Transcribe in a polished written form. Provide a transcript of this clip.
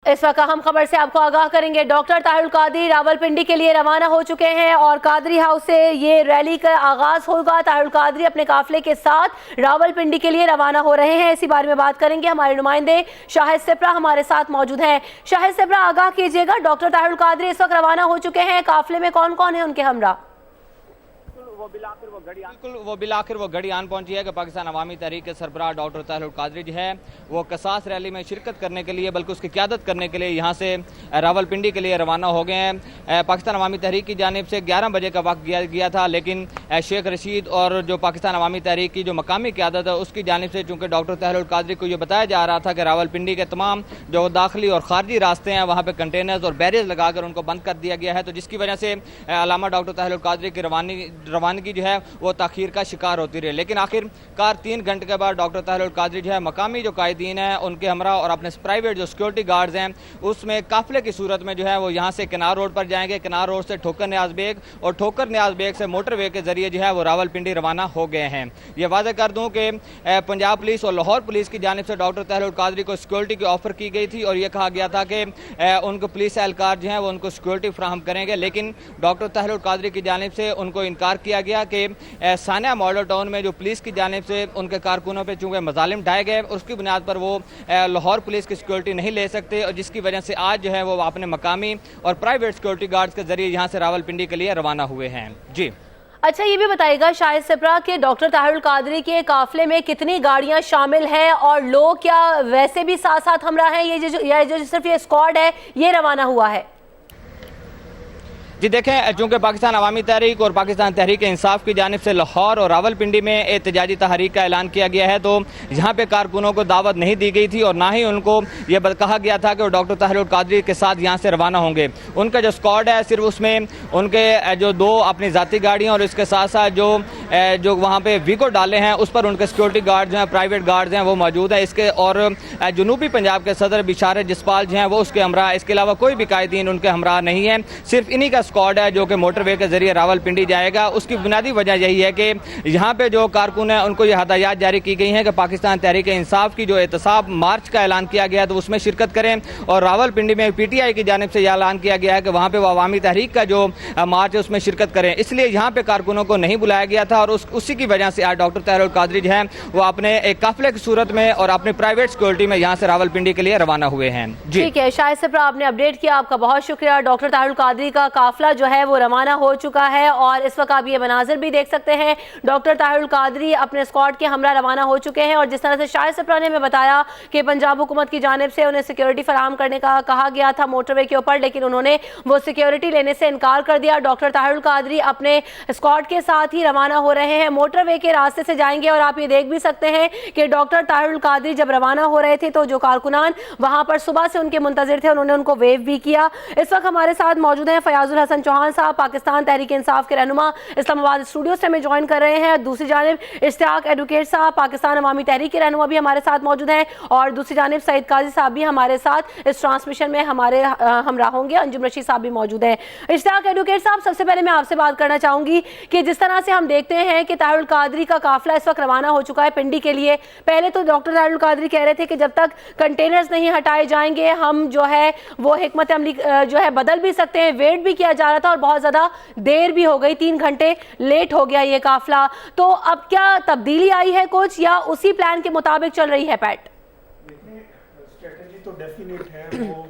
इस वक्त अहम खबर से आपको आगाह करेंगे। डॉक्टर ताहिरुल कादरी रावलपिंडी के लिए रवाना हो चुके हैं और कादरी हाउस से ये रैली का आगाज होगा। ताहिरुल कादरी अपने काफिले के साथ रावलपिंडी के लिए रवाना हो रहे हैं। इसी बारे में बात करेंगे, हमारे नुमाइंदे शाहिद सिप्रा हमारे साथ मौजूद हैं। शाहिद सिप्रा, आगाह कीजिएगा, डॉक्टर ताहिरुल कादरी इस वक्त रवाना हो चुके हैं, काफिले में कौन कौन है उनके हमरा? वो बिल आखिर वो घड़ी आन पहुंची है कि पाकिस्तान अवामी तहरीक के सरबराह डॉक्टर ताहिरुल कादरी जो है वो कसास रैली में शिरकत करने के लिए, बल्कि उसकी क़यादत करने के लिए यहाँ से रावलपिंडी के लिए रवाना हो गए हैं। पाकिस्तान अवामी तहरीक की जानिब से 11 बजे का वक्त दिया गया था, लेकिन शेख रशीद और जो पाकिस्तान अवामी तहरीक की जो मकामी क़यादत है उसकी जानिब से चूँकि डॉक्टर ताहिरुल कादरी को ये बताया जा रहा था कि रावलपिंडी के तमाम जो दाखिली और खारजी रास्ते हैं वहाँ पर कंटेनर्स और बैरियर्स लगाकर उनको बंद कर दिया गया है, तो जिसकी वजह से अल्लामा डॉक्टर ताहिरुल कादरी की रवानगी जो है वो ताखीर का शिकार होती रही। लेकिन आखिरकार 3 घंटे के बाद डॉक्टर ताहिरुल कादरी जो है मकामी जो कायदीन हैं उनके हमरा और अपने प्राइवेट जो सिक्योरिटी गार्ड्स हैं उसमें काफिले की सूरत में जो है वो यहाँ से किनार रोड पर जाएंगे। किनार रोड से ठोकर न्याज बेग और ठोकर न्याज बेग से मोटरवे के जरिए जो है वो रावलपिंडी रवाना हो गए हैं। ये वादा कर दूँ कि पंजाब पुलिस और लाहौर पुलिस की जानिब से डॉक्टर ताहिरुल कादरी को सिक्योरिटी की ऑफर की गई थी और ये कहा गया था कि उनको पुलिस एहलकार जो है वो उनको सिक्योरिटी फ्राहम करेंगे, लेकिन डॉक्टर ताहिरुल कादरी की जानिब से उनको इनकार किया गया कि सानिया मॉडल टाउन में जो पुलिस की जानिब से उनके कारकुनों पे चूंकि मजालिम ढाए गए उसकी बुनियाद पर वो लाहौर पुलिस की सिक्योरिटी नहीं ले सकते, और जिसकी वजह से आज जो है वो अपने मकामी और प्राइवेट सिक्योरिटी गार्ड्स के जरिए यहाँ से रावलपिंडी के लिए रवाना हुए हैं। जी अच्छा, ये भी बताइएगा शाहिद सिप्रा कि डॉक्टर ताहिरुल कादरी के काफिले में कितनी गाड़ियां शामिल हैं और लोग क्या वैसे भी साथ साथ हमरा हैं, ये जो सिर्फ ये स्क्वाड है ये रवाना हुआ है? जी देखें, चूँकि पाकिस्तान अवामी तहरीक और पाकिस्तान तहरीक इंसाफ की जानिब से लाहौर और रावलपिंडी में एहतजाजी तहरीक का ऐलान किया गया है, तो यहाँ पे कारकुनों को दावत नहीं दी गई थी और ना ही उनको ये कहा गया था कि वो डॉक्टर ताहिरुल कादरी के साथ यहाँ से रवाना होंगे। उनका जो स्क्वाड है सिर्फ उसमें उनके जो 2 अपनी ज़ाती गाड़ियाँ और इसके साथ साथ जो वहाँ पे वीको डाले हैं उस पर उनके सिक्योरिटी गार्ड्स हैं, प्राइवेट गार्ड्स हैं वो मौजूद है। इसके और जनूबी पंजाब के सदर बिशारत जसपाल जो हैं वो उसके हमरा, इसके अलावा कोई भी कायदीन उनके हमरा नहीं है। सिर्फ इन्हीं का स्क्वाड है जो कि मोटरवे के जरिए रावलपिंडी जाएगा। उसकी बुनियादी वजह यही है कि यहाँ पे जो कारकुन है उनको ये हदायत जारी की गई हैं कि पाकिस्तान तहरीक इंसाफ की जो एहतसाब मार्च का ऐलान किया गया तो उसमें शिरकत करें, और रावलपिंडी में PTI की जानिब से यह ऐलान किया गया है कि वहाँ पे वो अवामी तहरीक का जो मार्च है उसमें शिरकत करें। इसलिए यहाँ पे कारकुनों को नहीं बुलाया गया था और उसी की वजह से आज डॉक्टर ताहिरुल कादरी जो है वो अपने एक काफिले की सूरत में और अपनी प्राइवेट सिक्योरिटी में यहाँ से रावलपिंडी के लिए रवाना हुए हैं। जी ठीक है शाहिद सिप्रा, आपने अपडेट किया, आपका बहुत शुक्रिया। डॉक्टर ताहिरुल कादरी का काफिला जो है वो रवाना हो चुका है और इस वक्त आप ये मनाजिर भी देख सकते हैं। डॉक्टर ताहिरुल कादरी अपने स्क्वाड के हमरा रवाना हो चुके हैं और जिस तरह से शाहिद सिप्रा ने हमें बताया कि पंजाब हुकूमत की जानिब से उन्हें सिक्योरिटी फराहम करने का कहा गया था मोटरवे के ऊपर, लेकिन उन्होंने वो सिक्योरिटी लेने से इनकार कर दिया। डॉक्टर ताहिरुल कादरी अपने स्क्वाड के साथ ही रवाना हो रहे हैं, मोटरवे के रास्ते से जाएंगे और आप ये देख भी सकते हैं कि डॉक्टर ताहिरुल कादरी जब रवाना हो रहे थे तो जो कारकुनान वहां पर सुबह से उनके मुंतजिर थे उन्होंने उनको वेव भी किया। इस वक्त हमारे साथ मौजूद हैं फयाजुल हसन चौहान साहब, पाकिस्तान तहरीक इंसाफ के रहनुमा, इस्लामाबाद स्टूडियो से हमें ज्वाइन कर रहे हैं। दूसरी जानिब इश्तियाक एडवोकेट साहब, पाकिस्तान अवामी तहरीक के रहनुमा भी हमारे साथ मौजूद हैं, और दूसरी जानिब सईद काजी साहब भी हमारे साथ इस ट्रांसमिशन में हमारे हमरा होंगे। अंजुम रशीद साहब भी मौजूद हैं। इश्तियाक एडवोकेट साहब, सबसे पहले मैं आपसे बात करना चाहूंगी कि जिस तरह से हम देखते हैं कि ताहिरुल कादरी का काफिला इस वक्त रवाना हो चुका है पिंडी के लिए, पहले तो डॉक्टर ताहिरुल कादरी कह रहे थे कि जब तक कंटेनर्स नहीं हटाए जाएंगे हम जो है वो हिकमत अमली जो है बदल भी सकते हैं। वेट भी किया जा रहा था और बहुत ज्यादा देर भी हो गई, 3 घंटे लेट हो गया ये काफिला, तो अब क्या तब्दीली आई है कुछ या उसी प्लान के मुताबिक चल रही है? पैट स्ट्रेटेजी तो डेफिनेट है, वो